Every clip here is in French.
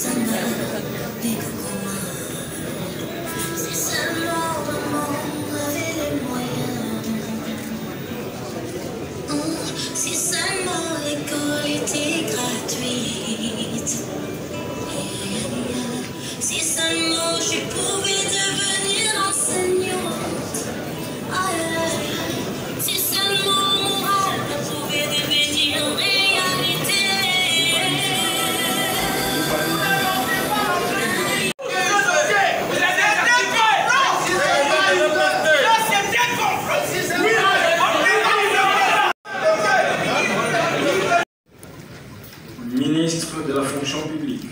Si seulement l'école était gratuite, si seulement je pouvais devenir enseignante, si seulement mon rêve pouvait devenir réalité. Ministre de la fonction publique.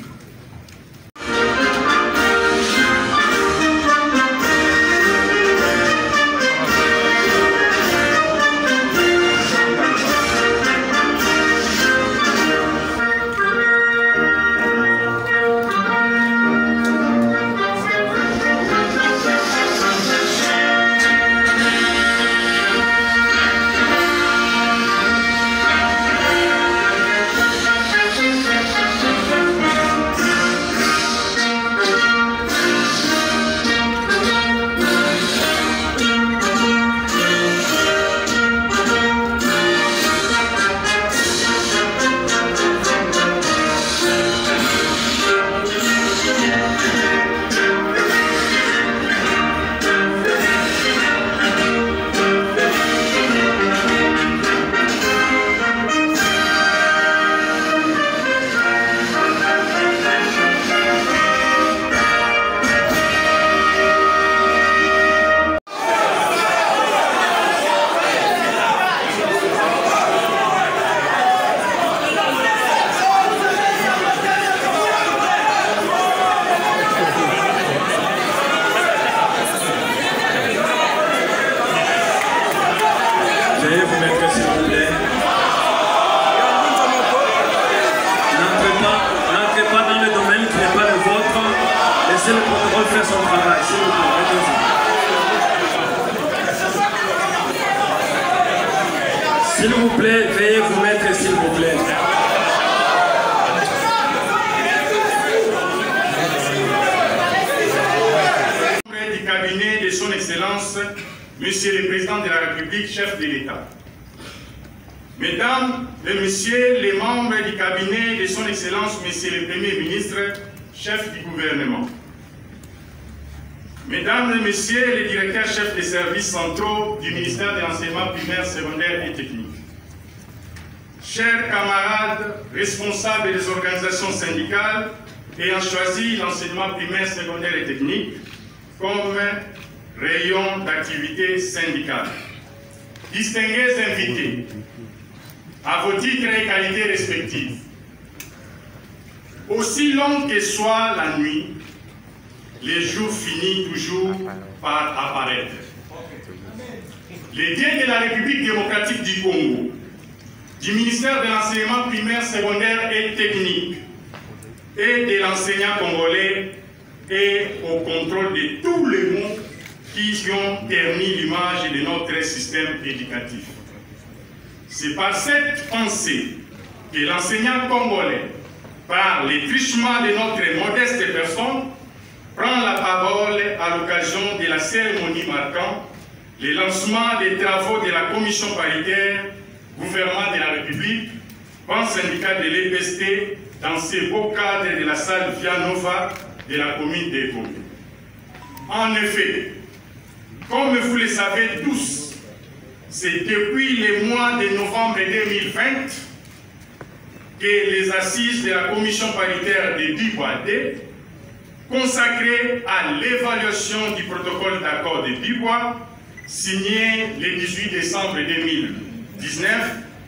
Veuillez vous mettre s'il vous plaît. N'entrez pas dans le domaine qui n'est pas le vôtre. Laissez le protocole faire son travail, s'il vous plaît. S'il vous plaît, veuillez vous mettre s'il vous plaît. Du cabinet de son Excellence, Monsieur le Président de la République, chef de l'État. Mesdames et Messieurs les membres du cabinet de son Excellence, Monsieur le Premier ministre, chef du gouvernement. Mesdames et Messieurs les directeurs chefs des services centraux du ministère de l'Enseignement primaire, secondaire et technique. Chers camarades responsables des organisations syndicales ayant choisi l'enseignement primaire, secondaire et technique comme rayon d'activité syndicale. Distingués invités, à vos titres et qualités respectives, aussi longue que soit la nuit, les jours finissent toujours par apparaître. Les dieux de la République démocratique du Congo, du ministère de l'enseignement primaire, secondaire et technique et de l'enseignant congolais et au contrôle de tous les mots qui ont terni l'image de notre système éducatif. C'est par cette pensée que l'enseignant congolais, par les truchements de notre modeste personne, prend la parole à l'occasion de la cérémonie marquant le lancement des travaux de la commission paritaire gouvernement de la République, ban syndical de l'EPST, dans ces beaux cadres de la salle Vianova de la commune de Gombe. En effet, comme vous le savez tous, c'est depuis le mois de novembre 2020 que les assises de la commission paritaire de Bibois-D, consacrées à l'évaluation du protocole d'accord de Bibois, signé le 18 décembre 2019,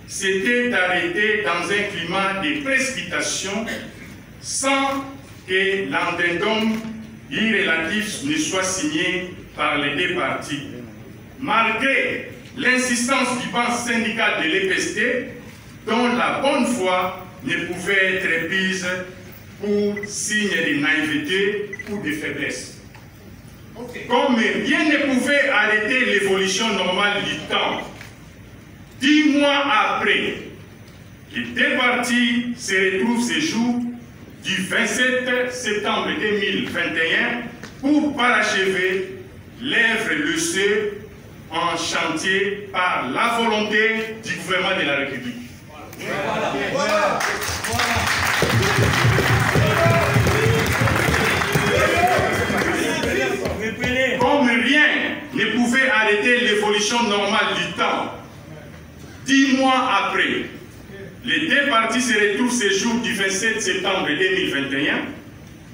s'était arrêtée dans un climat de précipitation sans que l'addendum relatif ne soit signé par les deux parties. Malgré l'insistance du banc syndical de l'EPST, dont la bonne foi ne pouvait être prise pour signe de naïveté ou de faiblesse. Comme rien ne pouvait arrêter l'évolution normale du temps, 10 mois après, les deux parties se retrouvent ce jour du 27 septembre 2021 pour parachever l'œuvre laissée en chantier par la volonté du gouvernement de la République. Comme rien ne pouvait arrêter l'évolution normale du temps, 10 mois après, les deux parties se retrouvent ce jour du 27 septembre 2021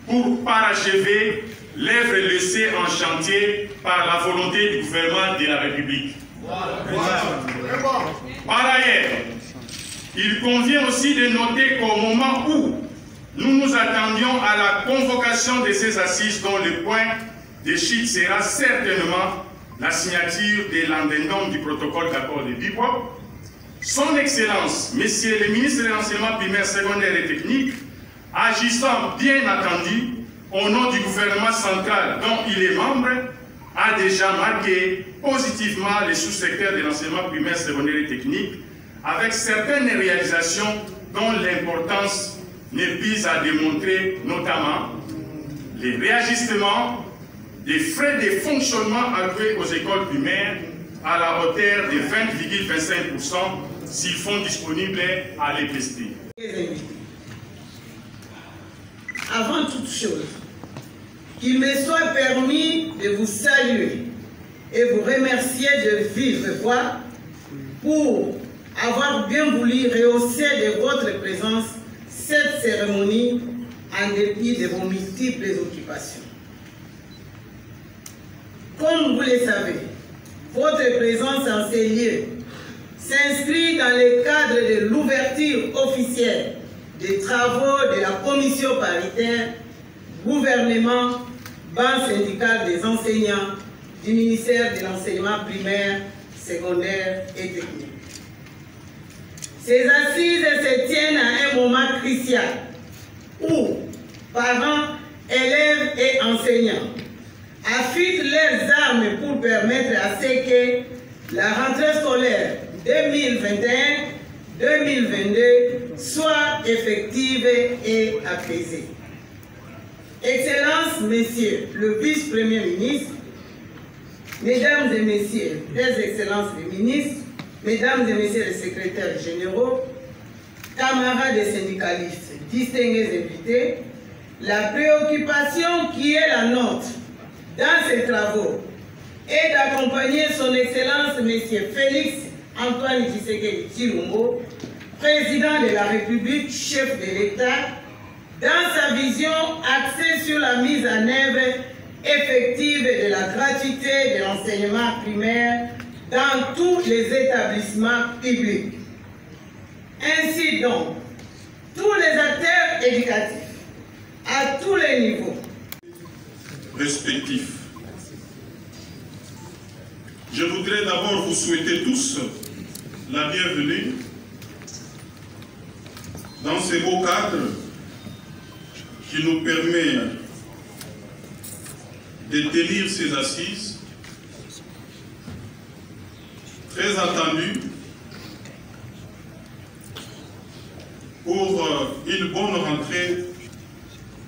pour parachever l'œuvre laissée en chantier par la volonté du gouvernement de la République. Par ailleurs, il convient aussi de noter qu'au moment où nous nous attendions à la convocation de ces assises dont le point de chute sera certainement la signature de l'addendum du protocole d'accord de BIPOP, Son Excellence, Monsieur le ministre de l'Enseignement primaire, secondaire et technique, agissant bien entendu au nom du gouvernement central dont il est membre, a déjà marqué positivement les sous-secteurs de l'enseignement primaire, secondaire et technique avec certaines réalisations dont l'importance n'est plus à démontrer, notamment les réajustements des frais de fonctionnement alloués aux écoles primaires à la hauteur de 20,25% s'ils sont disponibles à l'EPST. Avant toute chose, qu'il me soit permis de vous saluer et vous remercier de vive voix pour avoir bien voulu rehausser de votre présence cette cérémonie en dépit de vos multiples occupations. Comme vous le savez, votre présence en ces lieux s'inscrit dans le cadre de l'ouverture officielle des travaux de la commission paritaire gouvernement, banque syndicale des enseignants du ministère de l'enseignement primaire, secondaire et technique. Ces assises se tiennent à un moment crucial où parents, élèves et enseignants affûtent leurs armes pour permettre à ce que la rentrée scolaire 2021-2022 soit effective et apaisée. Excellences, Messieurs le vice-premier ministre, Mesdames et Messieurs les Excellences les ministres, Mesdames et Messieurs les secrétaires généraux, camarades et syndicalistes, distingués invités, la préoccupation qui est la nôtre dans ces travaux est d'accompagner son Excellence M. Félix Antoine Tshisekedi Tshilombo, président de la République, chef de l'État, dans sa vision axée sur la mise en œuvre effective de la gratuité de l'enseignement primaire dans tous les établissements publics. Ainsi donc, tous les acteurs éducatifs, à tous les niveaux, respectifs. Je voudrais d'abord vous souhaiter tous la bienvenue dans ce beau cadre qui nous permet de tenir ces assises très attendues pour une bonne rentrée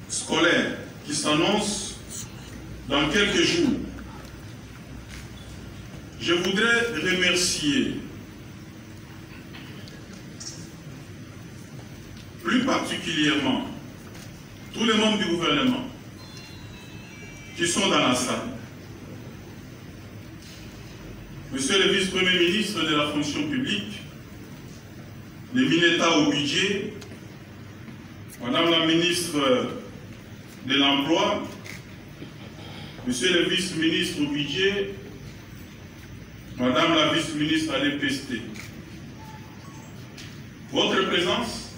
scolaire qui s'annonce dans quelques jours. Je voudrais remercier plus particulièrement tous les membres du gouvernement qui sont dans la salle. Monsieur le vice-premier ministre de la fonction publique, le ministre au budget, Madame la ministre de l'Emploi, Monsieur le vice-ministre au budget, Madame la vice-ministre à l'EPST. Votre présence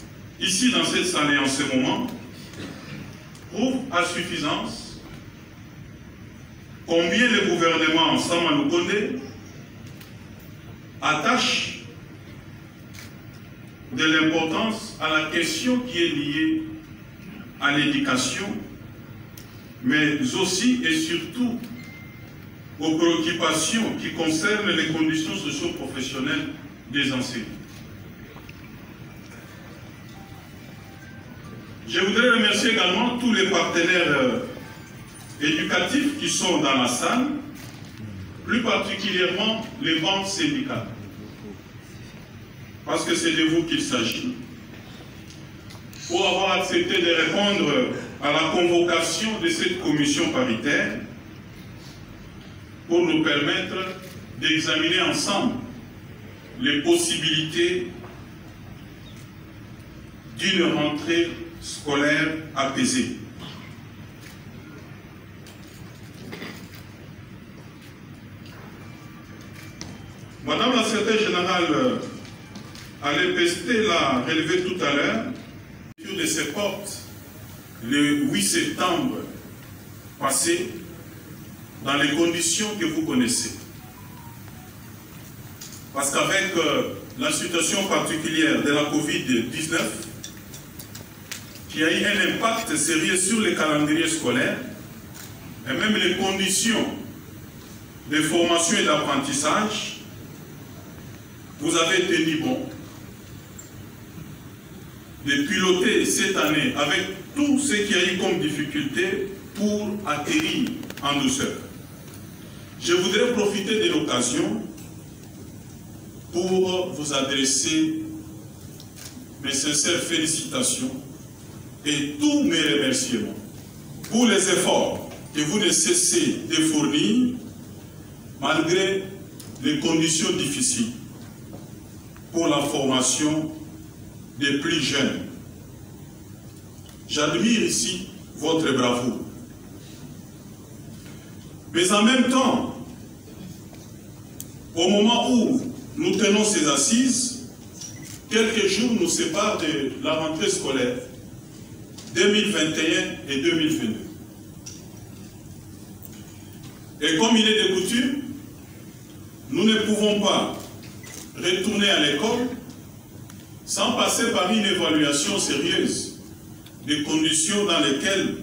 ici dans cette salle et en ce moment prouve à suffisance combien le gouvernement Sama Lukonde attache de l'importance à la question qui est liée à l'éducation, mais aussi et surtout aux préoccupations qui concernent les conditions socio-professionnelles des enseignants. Je voudrais remercier également tous les partenaires éducatifs qui sont dans la salle, plus particulièrement les banques syndicales. Parce que c'est de vous qu'il s'agit. Pour avoir accepté de répondre à la convocation de cette commission paritaire, pour nous permettre d'examiner ensemble les possibilités d'une rentrée scolaire apaisée. Madame la secrétaire générale à l'EPST l'a relevé tout à l'heure, de ses portes le 8 septembre passé dans les conditions que vous connaissez. Parce qu'avec la situation particulière de la Covid-19, qui a eu un impact sérieux sur les calendriers scolaires, et même les conditions de formation et d'apprentissage, vous avez tenu bon de piloter cette année avec tout ce qu'il y a eu comme difficulté pour atterrir en douceur. Je voudrais profiter de l'occasion pour vous adresser mes sincères félicitations et tous mes remerciements pour les efforts que vous ne cessez de fournir malgré les conditions difficiles pour la formation des plus jeunes. J'admire ici votre bravoure. Mais en même temps, au moment où nous tenons ces assises, quelques jours nous séparent de la rentrée scolaire 2021 et 2022. Et comme il est de coutume, nous ne pouvons pas retourner à l'école sans passer par une évaluation sérieuse des conditions dans lesquelles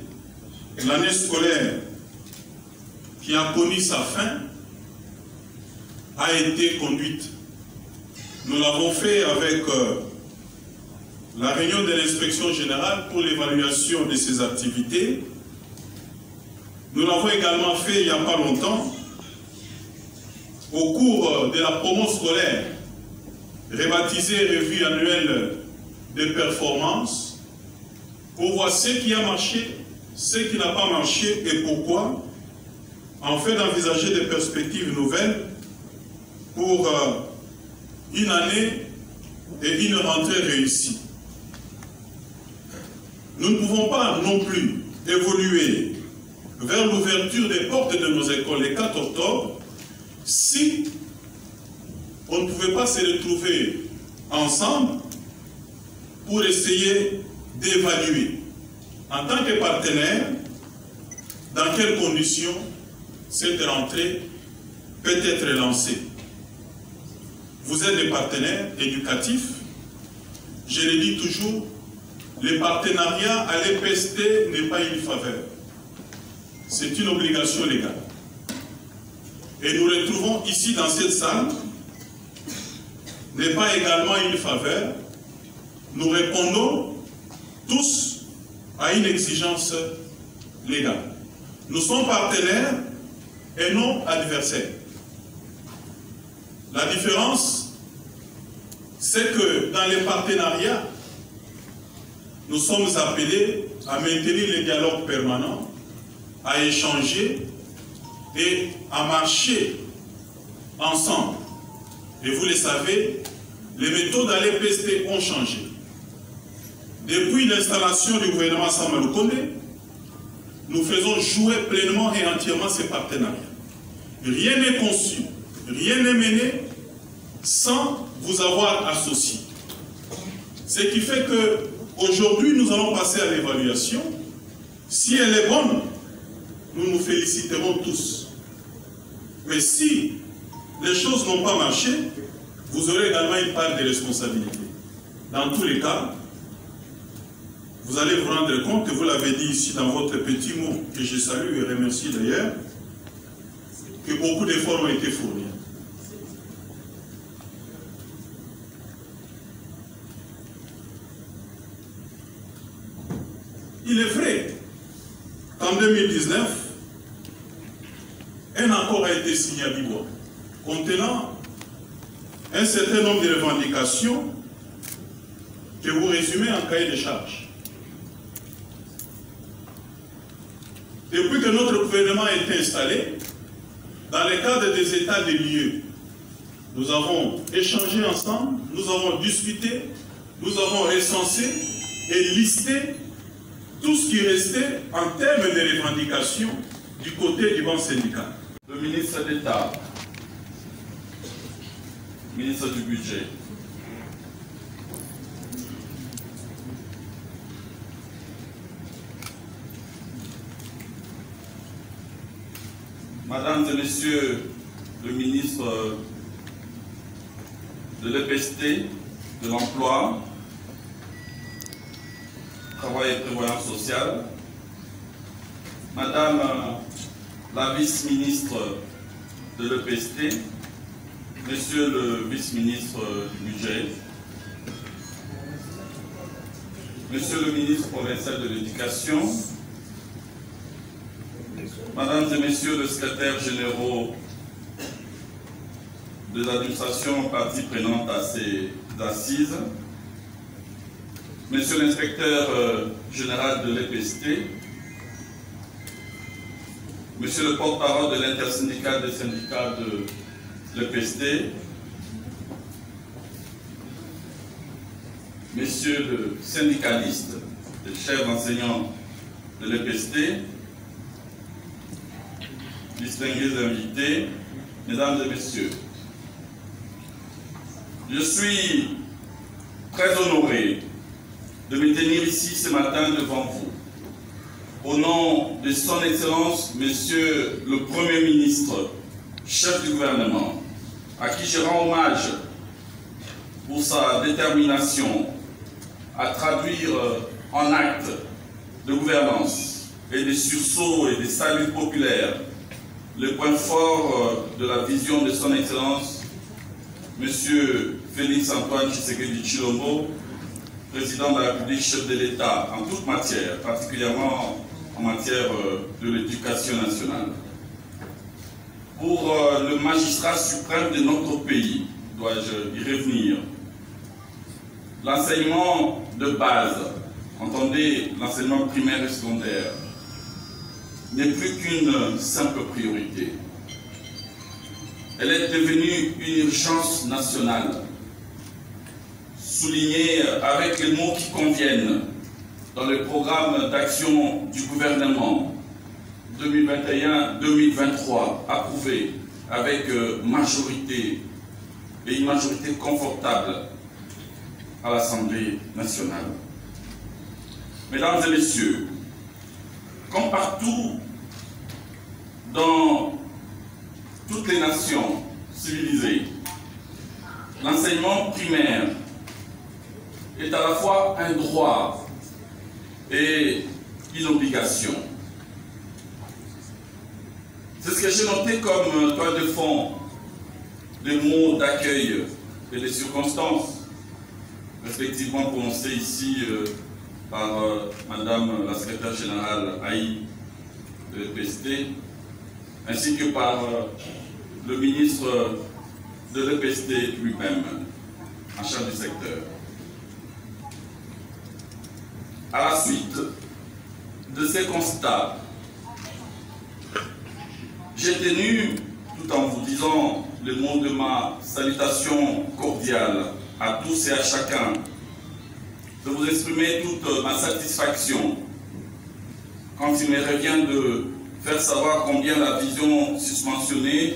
l'année scolaire qui a connu sa fin a été conduite. Nous l'avons fait avec la réunion de l'inspection générale pour l'évaluation de ces activités. Nous l'avons également fait il n'y a pas longtemps au cours de la promo scolaire rebaptisée revue annuelle de performance pour voir ce qui a marché, ce qui n'a pas marché et pourquoi, en fait d'envisager des perspectives nouvelles pour une année et une rentrée réussie. Nous ne pouvons pas non plus évoluer vers l'ouverture des portes de nos écoles le 4 octobre si on ne pouvait pas se retrouver ensemble pour essayer d'évaluer en tant que partenaire dans quelles conditions cette rentrée peut être lancée. Vous êtes des partenaires éducatifs. Je le dis toujours, le partenariat à l'EPST n'est pas une faveur. C'est une obligation légale. Et nous retrouvons ici dans cette salle n'est pas également une faveur. Nous répondons tous à une exigence légale. Nous sommes partenaires et non adversaires. La différence, c'est que dans les partenariats, nous sommes appelés à maintenir les dialogues permanents, à échanger et à marcher ensemble. Et vous le savez, les méthodes à l'EPST ont changé. Depuis l'installation du gouvernement Samuel Konde, nous faisons jouer pleinement et entièrement ces partenariats. Rien n'est conçu, rien n'est mené sans vous avoir associé. Ce qui fait que aujourd'hui nous allons passer à l'évaluation. Si elle est bonne, nous nous féliciterons tous. Mais si les choses n'ont pas marché, vous aurez également une part de responsabilité. Dans tous les cas, vous allez vous rendre compte, que vous l'avez dit ici dans votre petit mot, que je salue et remercie d'ailleurs, que beaucoup d'efforts ont été fournis. en 2019, un accord a été signé à Bibois, contenant un certain nombre de revendications que vous résumez en cahier de charges. Depuis que notre gouvernement a été installé, dans le cadre des états des lieux, nous avons échangé ensemble, nous avons discuté, nous avons recensé et listé tout ce qui restait en termes de revendications du côté du banc syndical. Le ministre d'État, ministre du Budget, Mesdames et Messieurs le ministre de l'EPST, de l'Emploi, Travail et Prévoyance sociale, Madame la vice-ministre de l'EPST, Monsieur le vice-ministre du Budget, Monsieur le ministre provincial de l'Éducation, Mesdames et Messieurs les secrétaires généraux de l'administration partie prenante à ces assises, Monsieur l'inspecteur général de l'EPST, Monsieur le porte-parole de l'intersyndicale des syndicats de l'EPST, Messieurs le syndicaliste, les chefs enseignants de l'EPST, distingués invités, Mesdames et Messieurs, je suis très honoré de me tenir ici ce matin devant vous, au nom de Son Excellence, Monsieur le Premier ministre, chef du gouvernement, à qui je rends hommage pour sa détermination à traduire en actes de gouvernance et de sursaut et de salut populaire le point fort de la vision de Son Excellence, Monsieur Félix Antoine Tshisekedi Tshilombo, président de la République, chef de l'État en toute matière, particulièrement en matière de l'éducation nationale. Pour le magistrat suprême de notre pays, dois-je y revenir, l'enseignement de base, entendez l'enseignement primaire et secondaire, n'est plus qu'une simple priorité. Elle est devenue une urgence nationale, soulignée avec les mots qui conviennent dans le programme d'action du gouvernement 2021-2023, approuvé avec majorité et une majorité confortable à l'Assemblée nationale. Mesdames et Messieurs, comme partout dans toutes les nations civilisées, l'enseignement primaire est à la fois un droit et une obligation. C'est ce que j'ai noté comme toile de fond des mots d'accueil et des circonstances, respectivement prononcés ici par Madame la secrétaire générale Haï de l'EPST, ainsi que par le ministre de l'EPST lui-même, en charge du secteur. À la suite de ces constats, j'ai tenu, tout en vous disant le mot de ma salutation cordiale à tous et à chacun, de vous exprimer toute ma satisfaction quand il me revient de faire savoir combien la vision susmentionnée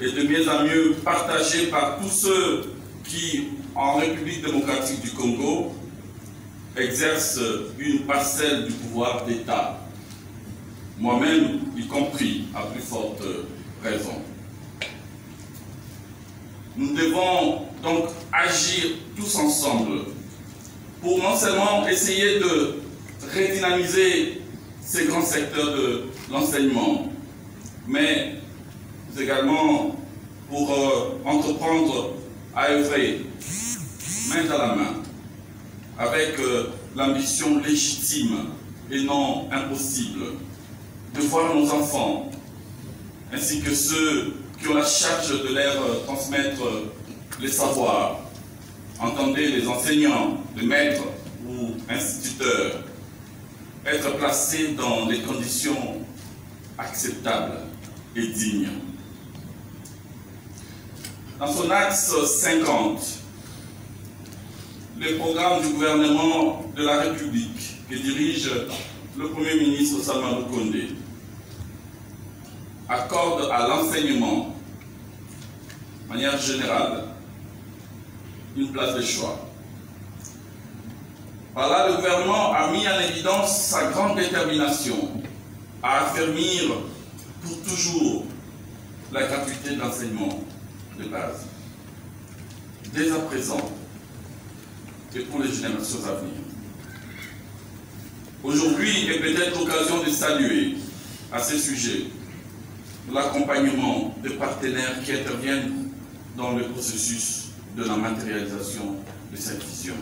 est de mieux en mieux partagée par tous ceux qui, en République démocratique du Congo, exercent une parcelle du pouvoir d'État, moi-même y compris, à plus forte raison. Nous devons donc agir tous ensemble pour non seulement essayer de redynamiser ces grands secteurs de l'enseignement, mais également pour entreprendre à œuvrer main dans la main avec l'ambition légitime et non impossible de voir nos enfants, ainsi que ceux qui ont la charge de leur transmettre les savoirs. Entendez les enseignants, les maîtres ou instituteurs, être placés dans des conditions acceptables et dignes. Dans son axe 50, le programme du gouvernement de la République que dirige le Premier ministre Salman Condé accorde à l'enseignement, de manière générale, une place de choix. Par là, le gouvernement a mis en évidence sa grande détermination à affermir pour toujours la gratuité de l'enseignement de base, dès à présent et pour les générations à venir. Aujourd'hui est peut-être l'occasion de saluer à ce sujet l'accompagnement des partenaires qui interviennent dans le processus de la matérialisation de cette vision.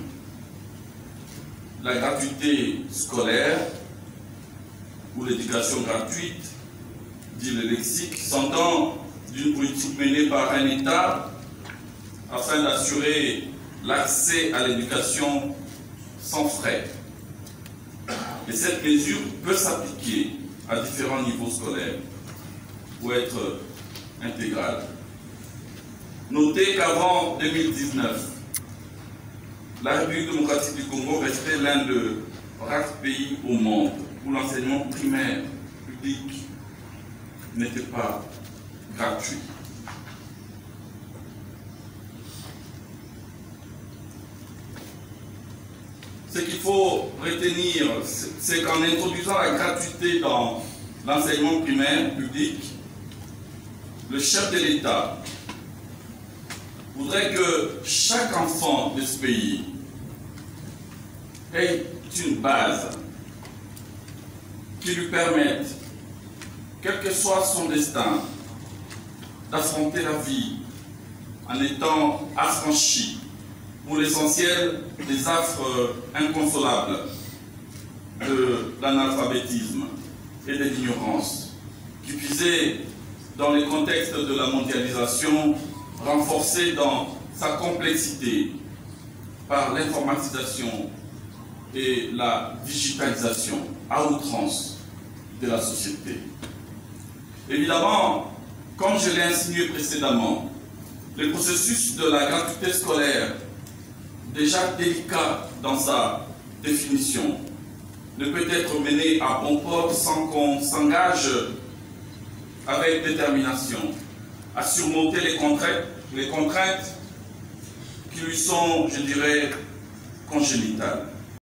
La gratuité scolaire ou l'éducation gratuite, dit le lexique, s'entend d'une politique menée par un État afin d'assurer l'accès à l'éducation sans frais. Et cette mesure peut s'appliquer à différents niveaux scolaires ou être intégrale. Notez qu'avant 2019, la République démocratique du Congo restait l'un des rares pays au monde où l'enseignement primaire public n'était pas gratuit. Ce qu'il faut retenir, c'est qu'en introduisant la gratuité dans l'enseignement primaire public, le chef de l'État voudrait que chaque enfant de ce pays ait une base qui lui permette, quel que soit son destin, d'affronter la vie en étant affranchi pour l'essentiel des affres inconsolables de l'analphabétisme et de l'ignorance, qui puisaient dans les contextes de la mondialisation, renforcée dans sa complexité par l'informatisation et la digitalisation à outrance de la société. Évidemment, comme je l'ai insinué précédemment, le processus de la gratuité scolaire, déjà délicat dans sa définition, ne peut être mené à bon port sans qu'on s'engage avec détermination à surmonter les contraintes qui lui sont, je dirais, congénitales.